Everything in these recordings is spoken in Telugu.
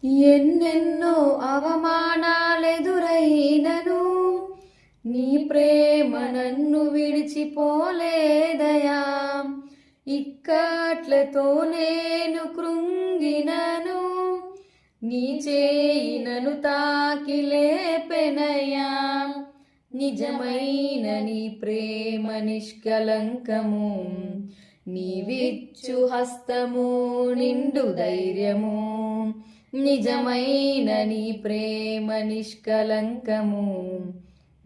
ఎన్నెన్నో అవమానాలెదురైనను నీ ప్రేమ నన్ను విడిచిపోలేదయా. ఇక్కట్లతో నేను కృంగినను నీ చేయి నన్ను తాకి లేపెనయా. నిజమైన నీ ప్రేమ నిష్కలంకము, నీవిచ్చు హస్తము నిండు ధైర్యము. నిజమైన నీ ప్రేమ నిష్కలంకము,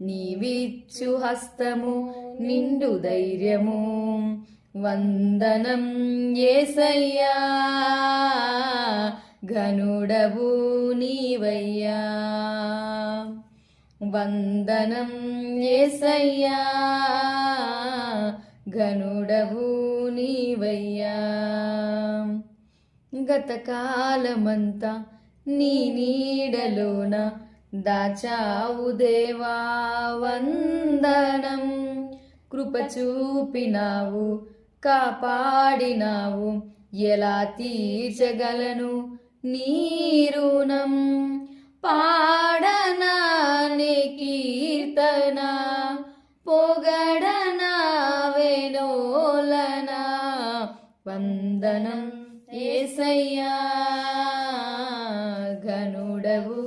నీవిచ్చు హస్తము నిండు ధైర్యము. వందనం యేసయ్యా, ఘనుడవు నీవయ్యా. వందనం యేసయ్యా, ఘనుడవు నీవయ్యా. గతకాలమంతా నీ నీడలోన దాచావు దేవా, వందనం. కృప చూపినావు, కాపాడినావు, ఎలా తీర్చగలను నీ రుణం. పాడనా నీ కీర్తన, పొగడనా వేణోలనా. వందనం యేసయ్యా, ఘనుడవు